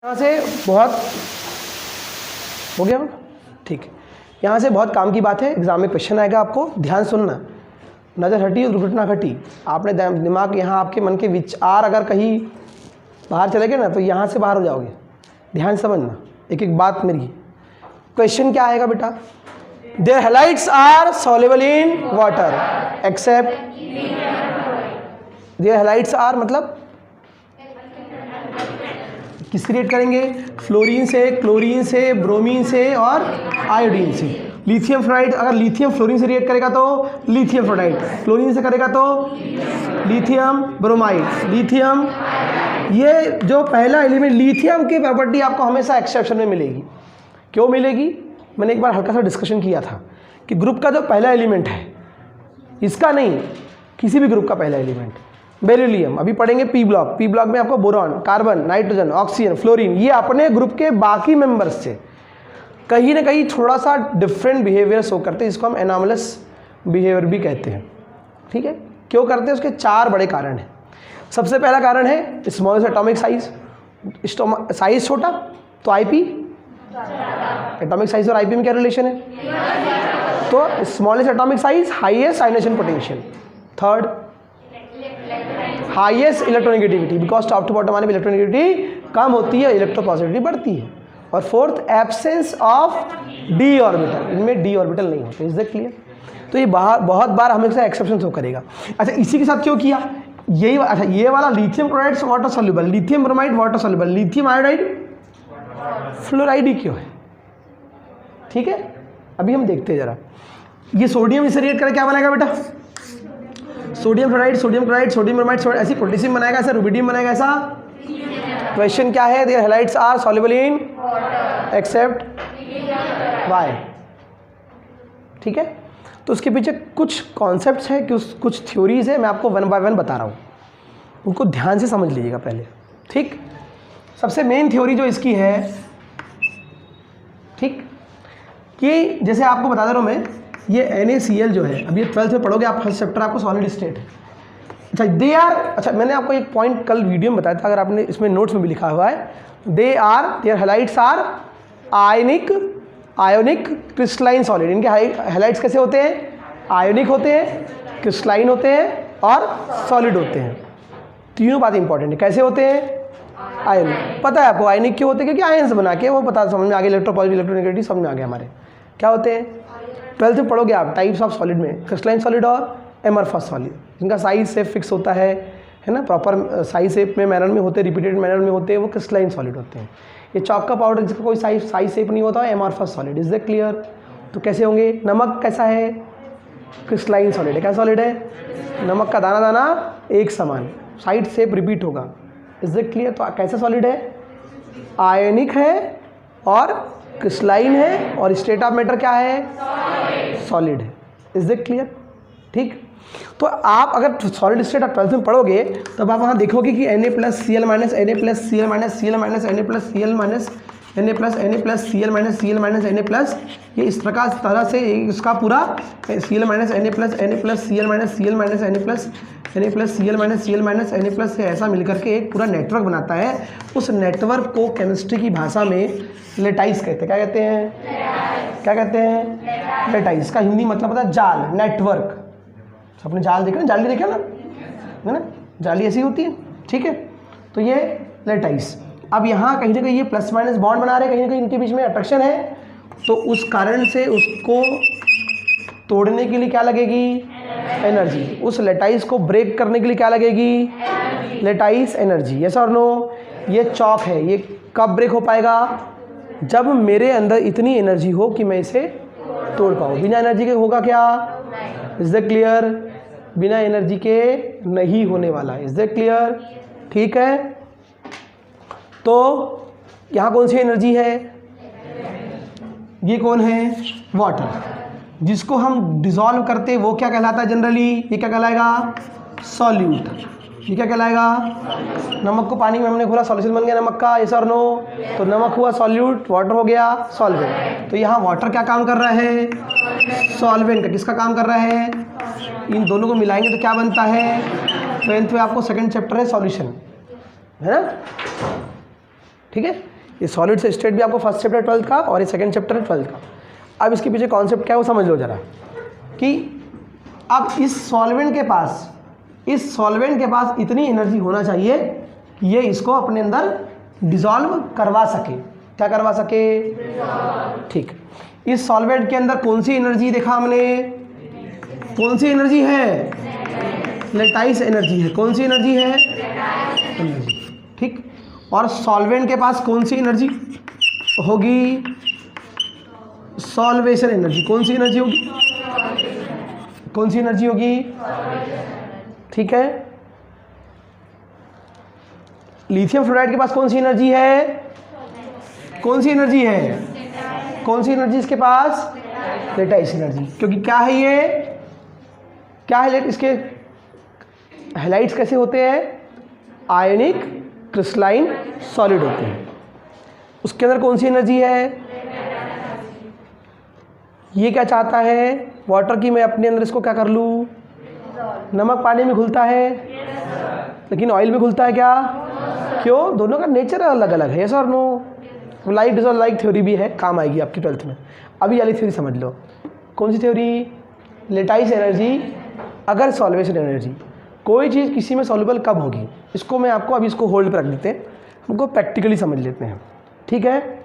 यहाँ से बहुत हो गया ठीक है। यहाँ से बहुत काम की बात है, एग्जाम में क्वेश्चन आएगा, आपको ध्यान सुनना। नज़र हटी दुर्घटना घटी। आपने दिमाग यहाँ आपके मन के विचार अगर कहीं बाहर चले गए ना तो यहाँ से बाहर हो जाओगे। ध्यान समझना एक एक बात मेरी। क्वेश्चन क्या आएगा बेटा? Their halides are soluble in water except their halides are मतलब किससे रिएक्ट करेंगे? फ्लोरीन से, क्लोरीन से, ब्रोमीन से और आयोडीन से। लिथियम फ्लोराइड, अगर लिथियम फ्लोरीन से रिएक्ट करेगा तो लिथियम फ्लोराइड, क्लोरीन से करेगा तो लिथियम ब्रोमाइड, लिथियम। ये जो पहला एलिमेंट लिथियम की प्रॉपर्टी आपको हमेशा एक्सेप्शन में मिलेगी। क्यों मिलेगी? मैंने एक बार हल्का सा डिस्कशन किया था कि ग्रुप का जो पहला एलिमेंट है, इसका नहीं, किसी भी ग्रुप का पहला एलिमेंट, बेरिलियम अभी पढ़ेंगे पी ब्लॉक। पी ब्लॉक में आपको boron, carbon, nitrogen, oxygen, fluorine, ये अपने ग्रुप के बाकी मेंबर्स से कहीं ना कहीं थोड़ा सा डिफरेंट बिहेवियर शो करते हैं। इसको हम एनॉमलस बिहेवियर भी कहते हैं। ठीक है, क्यों करते हैं? उसके 4 बड़े कारण हैं। सबसे पहला कारण है स्मॉलेस्ट एटॉमिक साइज। साइज छोटा तो आईपी, एटॉमिक साइज और आईपी में क्या रिलेशन है? तो smallest atomic size, highest ionization potential. Third, highest electronegativity, because top to bottom आने में इलेक्ट्रोनेगेटिविटी कम होती है, इलेक्ट्रोपॉजिटिविटी बढ़ती है। और fourth, absence of D orbital, इनमें डी ऑर्बिटल नहीं होते। Is that clear? तो ये बहुत बार हमेशा एक्सेप्शन शो करेगा। अच्छा, इसी के साथ क्यों किया? यही अच्छा, ये वाला lithium chloride water soluble, lithium bromide water soluble, lithium iodide fluoride ही क्यों है? ठीक है, अभी हम देखते हैं जरा। ये सोडियम इसे रिएक्ट करके क्या बनाएगा बेटा? Sodium fluoride, sodium chloride, sodium bromide, ऐसी पोटेशियम बनाएगा, ऐसा रुबिडियम बनाएगा, ऐसा। क्वेश्चन क्या है? Their halides are soluble in except Y. ठीक है, तो उसके पीछे कुछ कॉन्सेप्ट्स हैं, कुछ थ्योरीज है, मैं आपको वन बाय वन बता रहा हूँ, उनको ध्यान से समझ लीजिएगा पहले। ठीक, सबसे मेन थ्योरी जो इसकी है, ठीक, कि जैसे आपको बता दे रहा हूँ मैं, ये NaCl जो है, अब ये 12th में पढ़ोगे आप, फर्स्ट चैप्टर आपको सॉलिड स्टेट है। अच्छा, दे आर, अच्छा मैंने आपको एक पॉइंट कल वीडियो में बताया था, अगर आपने इसमें नोट्स में भी लिखा हुआ है, their halides are ionic crystalline solid. इनके हैलाइट्स कैसे होते हैं? आयोनिक होते हैं, क्रिस्टलाइन होते हैं और सॉलिड होते हैं। तीनों बात इंपॉर्टेंट है। कैसे होते हैं? आयोनिक। पता है आपको आयोनिक क्यों होते हैं? क्योंकि आयंस बना के वो पता समझ में आ गया, इलेक्ट्रोपॉजिटिव इलेक्ट्रोनेगेटिव समझ में आ गया हमारे। क्या होते हैं? 12th में पढ़ोगे आप, टाइप्स ऑफ सॉलिड में क्रिस्टलाइन सॉलिड और एमरफस सॉलिड। इनका साइज शेप फिक्स होता है ना, प्रॉपर साइज शेप में मैनर में होते हैं, रिपीटेड मैनर में होते हैं, वो क्रिस्टलाइन सॉलिड होते हैं। ये चॉक का पाउडर जिसका कोई साइज शेप नहीं होता है, amorphous solid. Is that clear? तो कैसे होंगे? नमक कैसा है? क्रिस्टलाइन सॉलिड है। क्या सॉलिड है? नमक का दाना दाना एक समान, साइड शेप रिपीट होगा। Is that clear? तो कैसा सॉलिड है? आयनिक है और क्रिस्टलाइन है, और स्टेट ऑफ मैटर क्या है? सॉलिड है। Is that clear? ठीक, तो आप अगर सॉलिड स्टेट आप 12th में पढ़ोगे तब आप वहाँ देखोगे कि Na+Cl- Na+Cl- Na+Cl- ये इस प्रकार तरह से इसका पूरा Cl- से ऐसा मिलकर के एक पूरा नेटवर्क बनाता है। उस नेटवर्क को केमिस्ट्री की भाषा में लेटाइस कहते हैं। क्या कहते हैं? क्या कहते हैं? लेटाइस का हिंदी मतलब होता है जाल, नेटवर्क। आपने जाल देखा ना, जाली देखा ना, है ना, जाली ऐसी होती है। ठीक है, तो ये लेटाइस। अब यहाँ कहीं ना कहीं ये प्लस माइनस बॉन्ड बना रहे हैं, कहीं ना कहीं इनके बीच में अट्रैक्शन है, तो उस कारण से उसको तोड़ने के लिए क्या लगेगी? एनर्जी। उस लेटाइस को ब्रेक करने के लिए क्या लगेगी? Lattice energy. यस और नो? ये चॉक है, ये कब ब्रेक हो पाएगा? जब मेरे अंदर इतनी एनर्जी हो कि मैं इसे तोड़ पाऊँ। बिना एनर्जी के होगा क्या? Is that clear? बिना एनर्जी के नहीं होने वाला है। Is that clear? ठीक है, तो यहाँ कौन सी एनर्जी है? ये कौन है? वाटर। जिसको हम डिसॉल्व करते वो क्या कहलाता है जनरली? ये क्या कहलाएगा? सॉल्यूट। ये क्या कहलाएगा? नमक को पानी में हमने घोला, सॉल्यूशन बन गया नमक का। यस और नो? तो नमक हुआ सॉल्यूट, वाटर हो गया सॉल्वेंट। तो यहाँ वाटर क्या काम कर रहा है? सॉल्वेंट का। किसका काम कर रहा है? इन दोनों को मिलाएंगे तो क्या बनता है? 12th में आपको सेकंड चैप्टर है सॉल्यूशन, है ना? ठीक है। ये सॉलिड से स्टेट भी आपको फर्स्ट चैप्टर 12th का और ये सेकंड चैप्टर है 12th का। अब इसके पीछे कॉन्सेप्ट क्या है वो समझ लो जरा, कि अब इस सॉल्वेंट के पास इतनी एनर्जी होना चाहिए कि ये इसको अपने अंदर डिसॉल्व करवा सके। क्या करवा सके? ठीक। इस सॉल्वेंट के अंदर कौन सी एनर्जी देखा हमने? कौन सी एनर्जी है? लेटाइस एनर्जी है। कौन सी एनर्जी है? एनर्जी। ठीक। और सॉल्वेंट के पास कौन सी एनर्जी होगी? Solvation energy. कौन सी एनर्जी होगी? कौन सी एनर्जी होगी? ठीक है। लिथियम फ्लोराइड के पास कौन सी एनर्जी है? कौन सी एनर्जी है? कौन सी एनर्जी इसके पास? Lattice energy. क्योंकि क्या है ये? क्या है? इसके हैलाइड्स कैसे होते हैं? आयनिक क्रिस्टलाइन सॉलिड होते हैं। उसके अंदर कौन सी एनर्जी है? ये क्या चाहता है? वाटर की मैं अपने अंदर इसको क्या कर लूँ? नमक पानी में घुलता है, लेकिन ऑयल में घुलता है क्या? क्यों? दोनों का नेचर अलग अलग है। यस और no? Like dissolve like theory भी है, काम आएगी आपकी 12th में। अभी वाली थ्योरी समझ लो। कौन सी थ्योरी? लेटाइस एनर्जी अगर सॉल्वेशन एनर्जी। कोई चीज़ किसी में सॉल्युबल कब होगी, इसको मैं आपको अभी इसको होल्ड पर रख देते हैं, हमको प्रैक्टिकली समझ लेते हैं। ठीक है।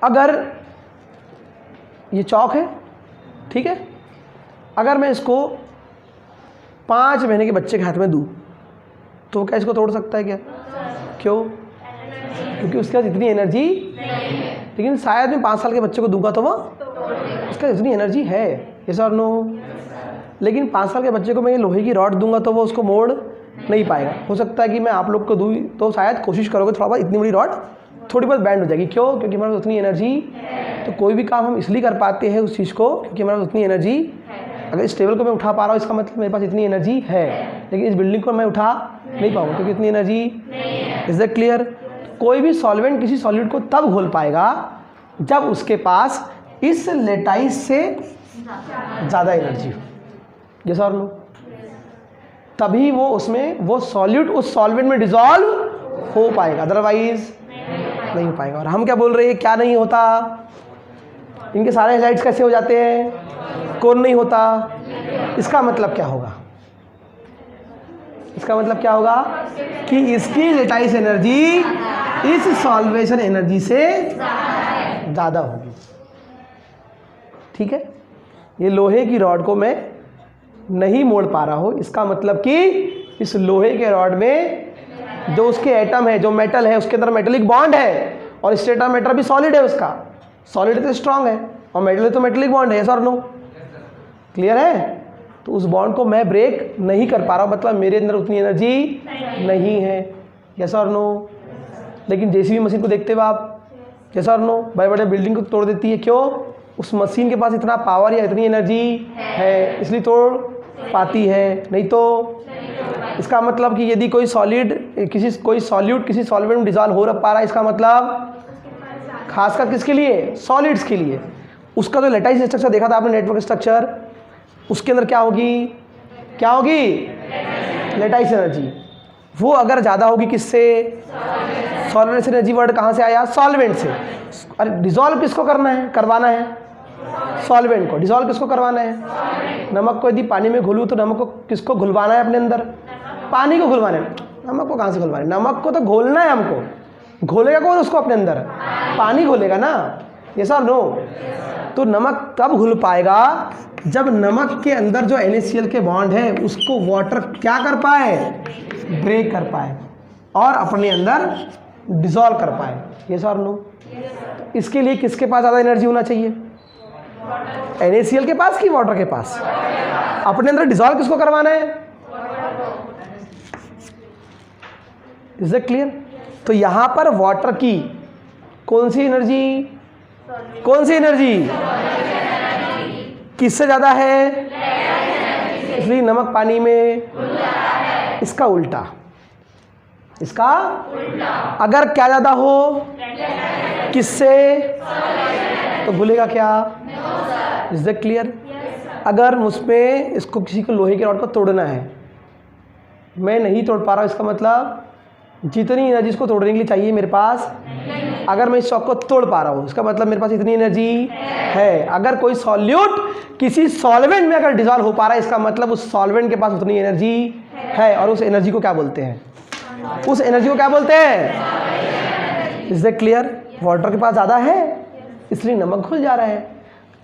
अगर ये चौक है, ठीक है, अगर मैं इसको 5 महीने के बच्चे के हाथ में दूँ तो क्या इसको तोड़ सकता है क्या? क्यों? क्योंकि उसके पास इतनी एनर्जी, लेकिन शायद मैं 5 साल के बच्चे को दूंगा तो वो उसका इतनी एनर्जी है। यस और नो? लेकिन 5 साल के बच्चे को मैं ये लोहे की रॉड दूंगा तो वो उसको मोड़ नहीं पाएगा। हो सकता है कि मैं आप लोग को दूँ तो शायद कोशिश करोगे थोड़ा बहुत, इतनी बड़ी रॉड थोड़ी बहुत बैंड हो जाएगी। क्यों? क्योंकि हमारे पास उतनी एनर्जी। तो कोई भी काम हम इसलिए कर पाते हैं उस चीज़ को क्योंकि हमारे पास उतनी एनर्जी। अगर इस टेबल को मैं उठा पा रहा हूँ इसका मतलब मेरे पास इतनी एनर्जी है, लेकिन इस बिल्डिंग को मैं उठा नहीं पाऊँगा क्योंकि इतनी एनर्जी। Is that clear? कोई भी सॉल्वेंट किसी सॉलिड को तब घोल पाएगा जब उसके पास इस लेटाइस से ज़्यादा एनर्जी हो। जैसा और लो, तभी वो उसमें वो सॉल्यूट उस सॉल्वेंट में डिसॉल्व हो पाएगा, अदरवाइज नहीं हो पाएगा। और हम क्या बोल रहे हैं? क्या नहीं होता? इनके सारे हैलाइड्स कैसे हो जाते हैं? कौन नहीं होता? इसका मतलब क्या होगा? इसका मतलब क्या होगा कि इसकी लेटाइस एनर्जी इस सॉल्वेशन एनर्जी से ज़्यादा होगी। ठीक है। ये लोहे की रॉड को मैं नहीं मोड़ पा रहा हूँ, इसका मतलब कि इस लोहे के रॉड में जो उसके एटम है, जो मेटल है, उसके अंदर मेटेलिक बॉन्ड है और स्टेट ऑफ मैटर भी सॉलिड है। उसका सॉलिड तो स्ट्रांग है और मेटल है तो मेटेलिक बॉन्ड है। यस और नो? क्लियर है? तो उस बॉन्ड को मैं ब्रेक नहीं कर पा रहा हूँ, मतलब मेरे अंदर उतनी एनर्जी नहीं है। यस और नो? लेकिन जेसीबी मशीन को देखते हुए आप, यस और नो, बड़े बड़े बिल्डिंग को तोड़ देती है। क्यों? उस मशीन के पास इतना पावर या इतनी एनर्जी है, इसलिए तोड़ पाती है, नहीं तो। इसका मतलब कि यदि कोई सॉलिड कोई सॉल्यूट किसी सॉल्वेंट में डिसॉल्व हो पा रहा है, इसका मतलब खासकर किसके लिए? सॉलिड्स के लिए। उसका जो लेटाइस स्ट्रक्चर देखा था आपने, नेटवर्क स्ट्रक्चर, उसके अंदर क्या होगी? क्या होगी? Lattice energy. वो अगर ज़्यादा होगी किससे? सॉल्वेंट से। एनर्जी वर्ड कहाँ से आया? सॉल्वेंट से। अरे डिसॉल्व किसको करना है, करवाना है? सॉल्वेंट को। डिसॉल्व किसको करवाना है? नमक को यदि पानी में घुलूँ तो नमक को किसको घुलवाना है अपने अंदर? पानी को घुलवाना है। नमक को कहाँ से घुलवाना है? नमक को तो घोलना है हमको। घोलेगा कौन उसको अपने अंदर? पानी घोलेगा ना। ये सब नो। तो नमक तब घुल पाएगा जब नमक के अंदर जो NaCl के बॉन्ड है उसको वाटर क्या कर पाए? ब्रेक कर पाए और अपने अंदर डिसॉल्व कर पाए। ये सब नो। इसके लिए किसके पास ज़्यादा एनर्जी होना चाहिए? NaCl के पास कि वाटर के पास? अपने अंदर डिसॉल्व किसको करवाना है? Is it clear? तो यहाँ पर वाटर की कौन सी एनर्जी? कौन सी एनर्जी किससे ज़्यादा है? इसलिए नमक पानी में। इसका उल्टा, इसका अगर क्या ज़्यादा हो किससे तो भूलेगा क्या? Is that clear? अगर मुझमें इसको किसी को लोहे के रॉड को तोड़ना है, मैं नहीं तोड़ पा रहा हूँ, इसका मतलब जितनी एनर्जी इसको तोड़ने के लिए चाहिए मेरे पास अगर मैं इस चौक को तोड़ पा रहा हूँ इसका मतलब मेरे पास इतनी एनर्जी है। अगर कोई सॉल्यूट किसी सॉल्वेंट में अगर डिजॉल्व हो पा रहा है इसका मतलब उस सॉल्वेंट के पास उतनी एनर्जी है। और उस एनर्जी को क्या बोलते हैं? उस एनर्जी को क्या बोलते हैं? Is that clear? वाटर के पास ज़्यादा है इसलिए नमक घुल जा रहा है।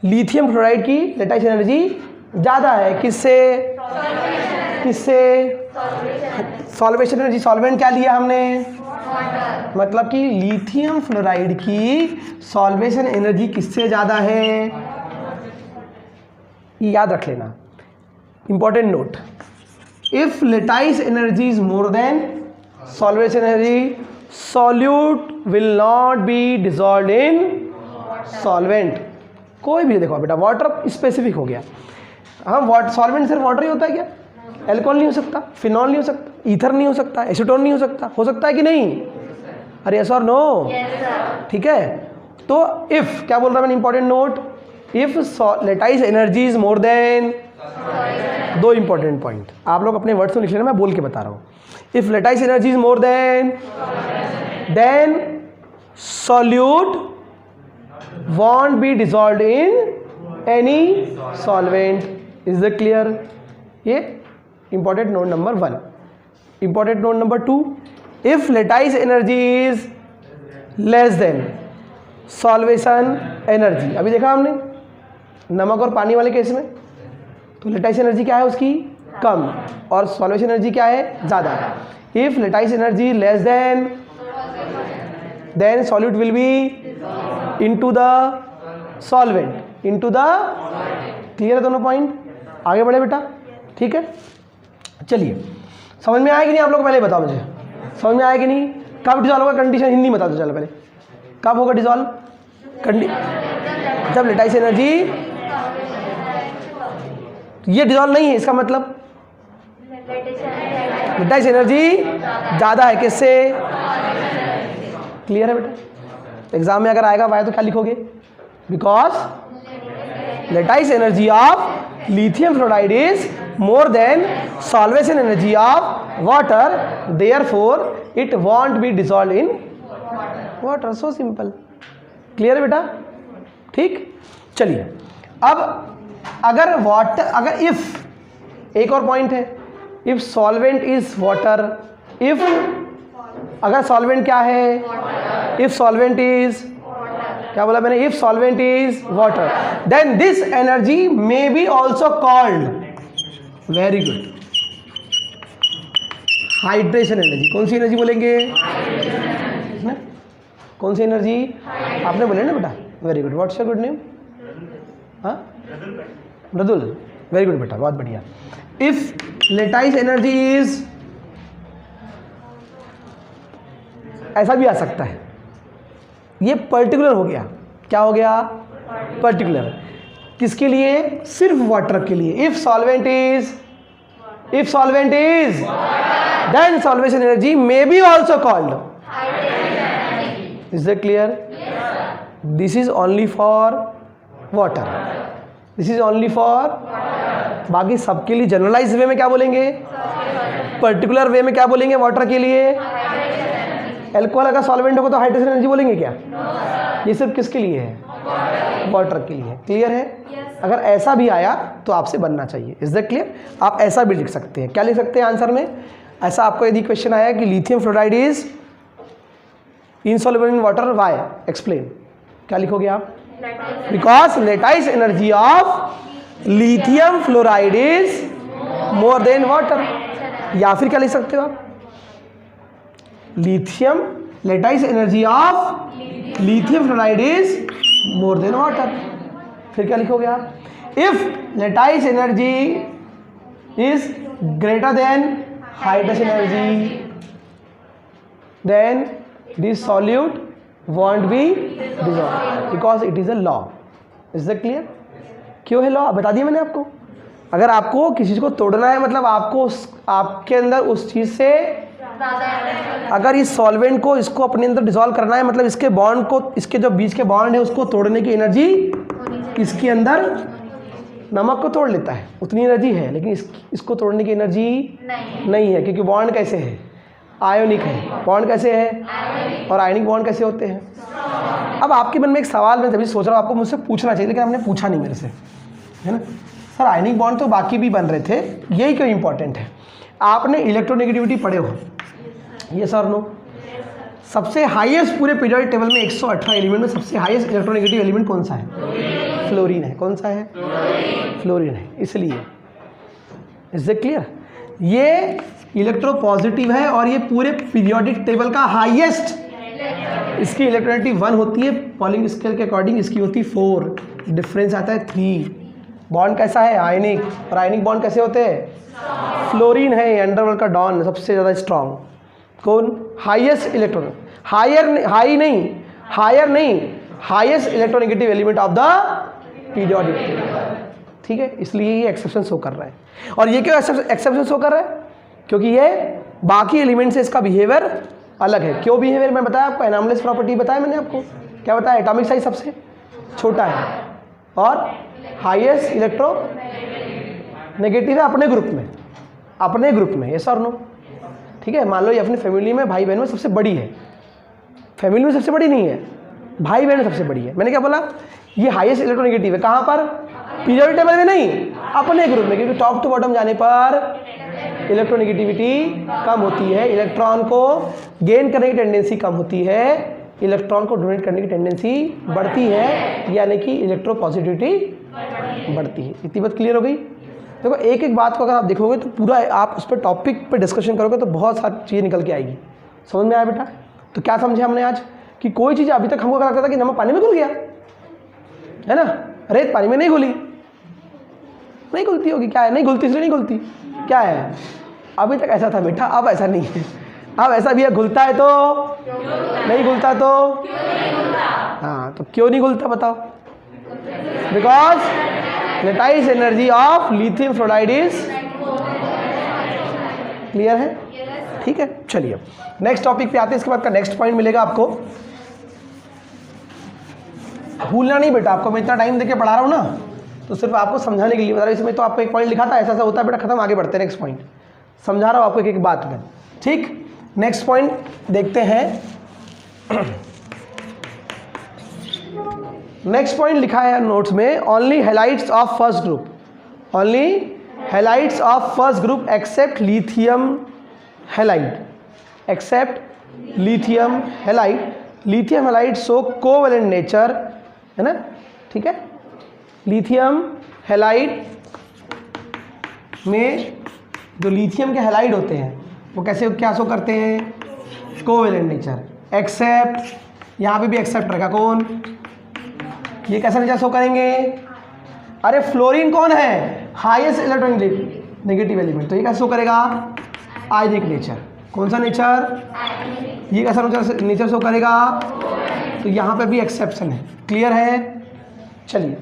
लिथियम फ्लोराइड की लेटाइस एनर्जी ज़्यादा है। किससे? किससे? Solvation energy. सॉल्वेंट क्या लिया हमने? मतलब कि लिथियम फ्लोराइड की सॉल्वेशन एनर्जी किससे ज़्यादा है? ये याद रख लेना, important note. If lattice energy is more then solvation energy, solute will not be dissolve in solvent. कोई भी देखो बेटा, वाटर स्पेसिफिक हो गया। हाँ, सॉल्वेंट सिर्फ वाटर ही होता है क्या? एल्कोहल नहीं हो सकता, फिनॉल नहीं हो सकता, ईथर नहीं हो सकता, एसीटोन नहीं हो सकता है कि नहीं? अरे यस और नो? ठीक है। तो इफ क्या बोल रहा है मैंने, important note, if lattice energy is more then, दो इंपॉर्टेंट पॉइंट आप लोग अपने वर्ड्स में लिख लेना, मैं बोल के बता रहा हूँ। If lattice energy is more then solute won't be dissolved in any solvent. Is that clear? ये important note number 1. Important note number 2, if lattice energy is less than solvation energy, अभी देखा हमने नमक और पानी वाले केस में, तो lattice energy क्या है उसकी? कम, और solvation energy क्या है? ज़्यादा। If lattice energy less than, then solute will be into the solvent, into the, clear है दोनों पॉइंट? आगे बढ़े बेटा, ठीक है। चलिए, समझ में आया कि नहीं आप लोग? पहले बताओ मुझे, समझ में आया कि नहीं? कब डिजॉल्व होगा? कंडीशन हिंदी में बता दो चलो पहले, कब होगा डिजॉल्व? जब लेटाइस एनर्जी, ये डिजॉल्व नहीं है इसका मतलब लेटाइस एनर्जी ज़्यादा है। किससे? क्लियर है बेटा? एग्जाम में अगर आएगा वाई तो क्या लिखोगे? Because lattice energy of lithium fluoride is more then solvation energy of water, therefore it won't B dissolve in water. So simple. Clear है बेटा? ठीक। चलिए, अब अगर वाटर, अगर इफ, एक और पॉइंट है, if solvent is water, if, अगर सॉल्वेंट क्या है? इफ सॉल्वेंट इज, क्या बोला मैंने? If solvent is water, then this energy may be also called, very good, hydration energy. कौन सी एनर्जी बोलेंगे? कौन सी एनर्जी? आपने बोले ना बेटा, very good. What's your good name? हाँ, मृदुल, वेरी गुड बेटा, बहुत बढ़िया। इफ लेटाइस एनर्जी इज, ऐसा भी आ सकता है, ये पर्टिकुलर हो गया। क्या हो गया? पर्टिकुलर। किसके लिए? सिर्फ वाटर के लिए। If solvent is, if solvent is, then solvation energy may be also called, is that clear? This is only for water, this is only for, बाकी सबके लिए जनरलाइज वे में क्या बोलेंगे? पर्टिकुलर वे में क्या बोलेंगे? वाटर के लिए। एल्कोहल अगर सॉल्वेंट होगा तो हाइड्रेशन एनर्जी बोलेंगे क्या? ये सिर्फ किसके लिए है? वाटर के लिए। क्लियर है? अगर ऐसा भी आया तो आपसे बनना चाहिए। Is that clear? आप ऐसा भी लिख सकते हैं। क्या लिख सकते हैं आंसर में? ऐसा आपको यदि क्वेश्चन आया कि lithium fluoride is insoluble in water, why? Explain. क्या लिखोगे आप? Because lattice energy of lithium fluoride is more than water. या फिर क्या लिख सकते हो आप? Lithium, lattice energy of lithium fluoride is more than water. फिर क्या लिखोगे आप? If lattice energy is greater than hydration energy, then this solute won't be dissolved because it is a law. Is that clear? क्यों है law? बता दिया मैंने आपको। अगर आपको किसी चीज़ को तोड़ना है, मतलब आपको आपके अंदर उस चीज़ से, अगर इस सॉल्वेंट को, इसको अपने अंदर डिसॉल्व करना है, मतलब इसके बॉन्ड को, इसके जो बीच के बॉन्ड है उसको तोड़ने की एनर्जी इसके अंदर, नमक को तोड़ लेता है उतनी एनर्जी है, लेकिन इसको तोड़ने की एनर्जी नहीं है, क्योंकि बॉन्ड कैसे है? आयोनिक है। बॉन्ड कैसे है और आयनिक बॉन्ड कैसे होते हैं? अब आपके मन में एक सवाल मैं तभी सोच रहा हूँ आपको मुझसे पूछना चाहिए, लेकिन आपने पूछा नहीं मेरे से, है ना? सर आयनिक बॉन्ड तो बाकी भी बन रहे थे, यही क्यों इंपॉर्टेंट है? आपने इलेक्ट्रोनेगेटिविटी पढ़े हो, ये सर नो? सबसे हाईएस्ट पूरे पीरियोडिक टेबल में 118 एलिमेंट में सबसे हाईएस्ट इलेक्ट्रोनेगेटिव एलिमेंट कौन सा है? फ्लोरीन है। कौन सा है? फ्लोरीन है। इसलिए इज इट क्लियर? ये इलेक्ट्रोपॉजिटिव है और ये पूरे पीरियोडिक टेबल का हाईएस्ट, इसकी इलेक्ट्रोनेगेटिविटी 1 होती है, पॉलिंग स्केल के अकॉर्डिंग इसकी होती है 4, डिफरेंस आता है 3। बॉन्ड कैसा है? आयनिक। और आयनिक बॉन्ड कैसे होते हैं? फ्लोरीन है अंडरवर्ल्ड का डॉन, सबसे ज़्यादा स्ट्रांग। कौन? हाईएस्ट इलेक्ट्रॉन, हायर नहीं, highest electronegative element of the periodic table. ठीक है, इसलिए ये एक्सेप्शन शो कर रहा है। और ये क्यों एक्सेप्शन शो कर रहा है? क्योंकि ये बाकी एलिमेंट से इसका बिहेवियर अलग है। क्यों बिहेवियर? मैं बताया आपको, एनॉमलेस प्रॉपर्टी बताया मैंने आपको। क्या बताया? एटॉमिक साइज सबसे छोटा है और हाईएस्ट इलेक्ट्रो नेगेटिव है अपने ग्रुप में, यस और नो? ठीक है, मान लो ये अपनी फैमिली में भाई बहन में सबसे बड़ी है, फैमिली में सबसे बड़ी नहीं है, भाई बहन में सबसे बड़ी है। मैंने क्या बोला? ये हाईएस्ट इलेक्ट्रोनेगेटिव है। कहाँ पर? पीरियोडिक टेबल में नहीं, अपने ग्रुप में, क्योंकि टॉप टू बॉटम जाने पर इलेक्ट्रोनेगेटिविटी कम होती है, इलेक्ट्रॉन को गेन करने की टेंडेंसी कम होती है, इलेक्ट्रॉन को डोनेट करने की टेंडेंसी बढ़ती है, यानी कि इलेक्ट्रोपॉजिटिविटी बढ़ती है। इतनी बात क्लियर हो गई? देखो एक एक बात को अगर आप देखोगे तो पूरा आप उस पर टॉपिक पे डिस्कशन करोगे तो बहुत सारी चीज़ें निकल के आएगी। समझ में आया बेटा? तो क्या समझे हमने आज कि कोई चीज़ अभी तक हमको लगता था कि नमक पानी में घुल गया, है ना, रेत पानी में नहीं घुली, नहीं घुलती होगी, क्या है? नहीं घुलती, इसलिए नहीं घुलती, क्या है? अभी तक ऐसा था बेटा, अब ऐसा नहीं है। अब ऐसा भी है, घुलता है तो नहीं घुलता तो हाँ, तो क्यों नहीं घुलता बताओ? Because lattice energy of lithium fluoride is clear है? ठीक है, चलिए नेक्स्ट टॉपिक पे आते हैं। इसके बाद का नेक्स्ट पॉइंट मिलेगा आपको, भूलना नहीं बेटा, आपको मैं इतना टाइम देके पढ़ा रहा हूँ ना, तो सिर्फ आपको समझाने के लिए बता रहा हूँ। इसमें तो आपको एक पॉइंट लिखा था, ऐसा होता है बेटा, खत्म, आगे बढ़ते हैं नेक्स्ट पॉइंट। समझा रहा हूँ आपको एक एक बात में, ठीक? नेक्स्ट पॉइंट देखते हैं। नेक्स्ट पॉइंट लिखा है नोट्स में, only halides of first group, only halides of first group except lithium halide, except lithium halide. Lithium halide show covalent nature, है ना? ठीक है, लिथियम हैलाइड में जो लिथियम के हैलाइड होते हैं वो कैसे क्या शो करते हैं? Covalent nature. एक्सेप्ट, यहाँ पे भी एक्सेप्ट रहेगा, कौन? ये कैसा नेचर शो करेंगे? अरे फ्लोरीन कौन है? हाईएस्ट इलेक्ट्रोनेगेटिव एलिमेंट, तो ये कैसे शो करेगा? आयनिक नेचर। कौन सा नेचर? ये कैसा नेचर शो करेगा? तो यहाँ पे भी एक्सेप्शन है। क्लियर है? चलिए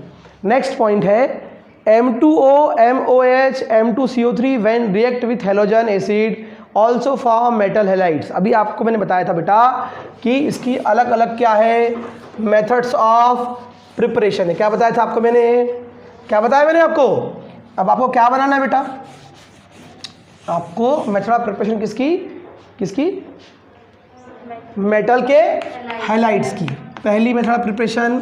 नेक्स्ट पॉइंट है, M2O, MOH, M2CO3 when react with halogen acid also form metal halides. अभी आपको मैंने बताया था बेटा कि इसकी अलग अलग क्या है? मेथड्स ऑफ प्रिपरेशन है। क्या बताया था आपको मैंने? क्या बताया मैंने आपको? अब आपको क्या बनाना है बेटा? आपको मेथड ऑफ प्रिपरेशन किसकी? मेटल के हैलाइड्स की। पहली method of preparation,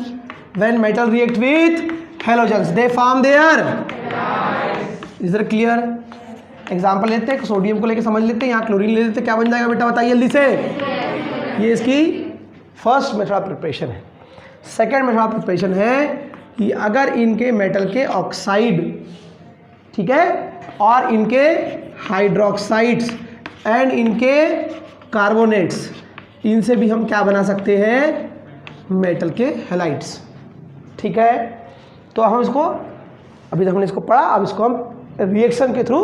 when metal react with halogens they form their, is it clear? Example लेते हैं, सोडियम को लेके समझ लेते हैं, यहाँ क्लोरीन ले लेते हैं, क्या बन जाएगा बेटा बताइए जल्दी से? ये इसकी फर्स्ट मेथड ऑफ प्रिपरेशन है। सेकेंड मेथड ऑफ प्रिपरेशन है कि अगर इनके मेटल के ऑक्साइड, ठीक है, और इनके हाइड्रोक्साइड्स एंड इनके कार्बोनेट्स, इनसे भी हम क्या बना सकते हैं? मेटल के हैलाइड्स। ठीक है, तो हम इसको अभी तक हमने इसको पढ़ा, अब इसको हम रिएक्शन के थ्रू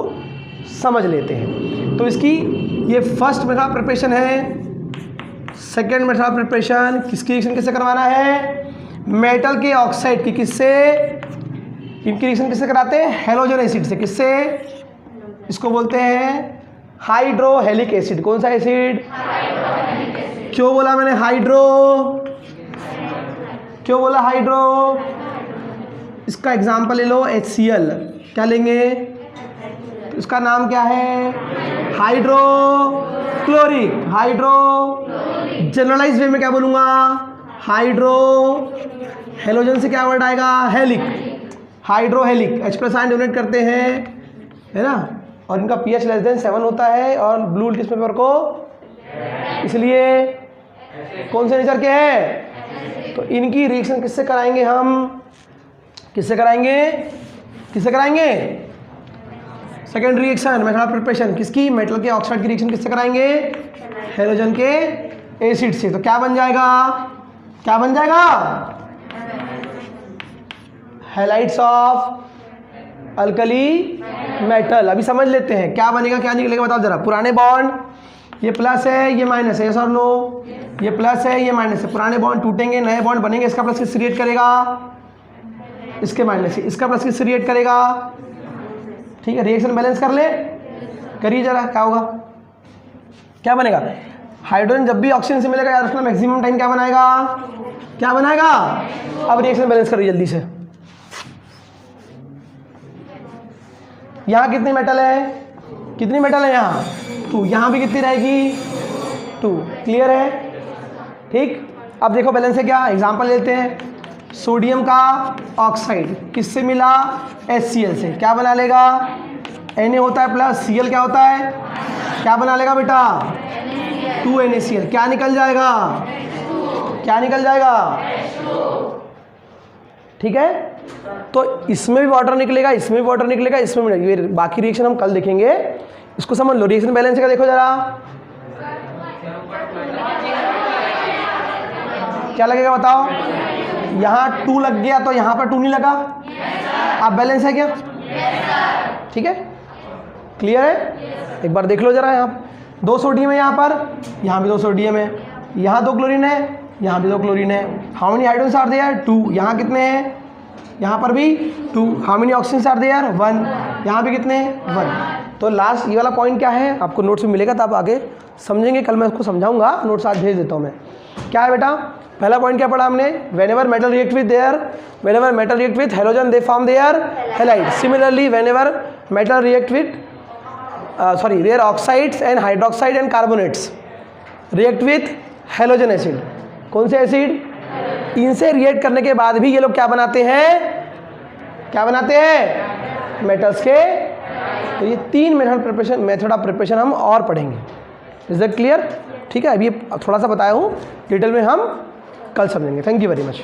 समझ लेते हैं। तो इसकी ये फर्स्ट मेथड ऑफ प्रिपरेशन है। सेकेंड मेथड ऑफ प्रिपरेशन, किसकी रिएक्शन कैसे करवाना है? मेटल के ऑक्साइड की, किससे? इनकी रिएक्शन किससे कराते हैं? हैलोजन एसिड से। किससे? इसको बोलते हैं हाइड्रोहेलिक एसिड। कौन सा एसिड? क्यों बोला मैंने हाइड्रो? क्यों बोला हाइड्रो? इसका एग्जाम्पल ले लो, HCl। क्या लेंगे? इसका नाम क्या है? हाइड्रो क्लोरिक, हाइड्रो, जनरलाइज वे में क्या बोलूँगा, हाइड्रो, हेलोजन से क्या वर्ड आएगा, हेलिक, हाइड्रोहेलिक, H+ आयन डोनेट करते हैं, है ना, और इनका pH लेस देन 7 होता है और ब्लू टिश्यू पेपर को, इसलिए कौन से नेचर के हैं, तो इनकी रिएक्शन किससे कराएंगे हम, किससे कराएंगे, किससे कराएंगे, सेकेंड रिएक्शन मेथड प्रिपरेशन किसकी, मेटल के ऑक्साइड की रिएक्शन किससे कराएंगे, हेलोजन के एसिड से। तो क्या बन जाएगा, क्या बन जाएगा, हैलाइड्स ऑफ अल्कली मेटल। अभी समझ लेते हैं क्या बनेगा क्या निकलेगा, बताओ जरा। पुराने बॉन्ड, ये प्लस है ये माइनस है, यस और नो, ये प्लस है ये माइनस है, पुराने बॉन्ड टूटेंगे नए बॉन्ड बनेंगे, इसका प्लस किस क्रिएट करेगा, इसके माइनस से, इसका प्लस किस क्रिएट करेगा, ठीक है। रिएक्शन बैलेंस कर ले, करिए जरा, क्या होगा, क्या बनेगा, हाइड्रोजन जब भी ऑक्सीजन से मिलेगा यार उसका मैक्सिमम टाइम क्या बनाएगा, क्या बनाएगा। अब रिएक्शन बैलेंस करिए जल्दी से। यहाँ कितनी मेटल है, कितनी मेटल है यहाँ 2, यहाँ भी कितनी रहेगी 2, क्लियर है, ठीक। अब देखो बैलेंस है क्या, एग्जांपल लेते हैं। सोडियम का ऑक्साइड किससे मिला, HCl से, क्या बना लेगा, Na होता है प्लस Cl क्या होता है, क्या बना लेगा बेटा 2NaCl, क्या निकल जाएगा, क्या निकल जाएगा, ठीक है। तो इसमें भी वाटर निकलेगा, इसमें भी वाटर निकलेगा, इसमें भी निकलेगा। बाकी रिएक्शन हम कल देखेंगे, इसको समझ लो। रिएक्शन बैलेंस का देखो जरा, क्या लगेगा बताओ, यहाँ 2 लग गया तो यहाँ पर 2 नहीं लगा, अब बैलेंस है क्या, ठीक है, क्लियर है। एक बार देख लो जरा, यहाँ 2 सोडियम है, यहाँ पर, यहाँ भी 2 सोडियम है, यहाँ 2 क्लोरीन है, यहाँ भी 2 क्लोरीन है। How many hydrogen are there 2, यहाँ कितने हैं, यहाँ पर भी 2। How many oxygen are there 1, यहाँ भी कितने 1। तो लास्ट ये वाला पॉइंट क्या है, आपको नोट्स में मिलेगा तो आप आगे समझेंगे, कल मैं उसको समझाऊंगा, नोट्स आज भेज देता हूँ मैं। क्या है बेटा, पहला पॉइंट क्या पढ़ा हमने, whenever metal react with their, whenever metal react with halogen they form their halide. Similarly whenever metal react with their oxides and hydroxide and carbonates react with halogen acid, कौन से एसिड, इनसे react करने के बाद भी ये लोग क्या बनाते हैं, क्या बनाते हैं, मेटल्स के। तो ये 3 मेथड ऑफ प्रिपरेशन हम और पढ़ेंगे, इज दैट क्लियर, ठीक है। अभी थोड़ा सा बताया हूँ, डिटेल में हम कल समझेंगे। Thank you very much.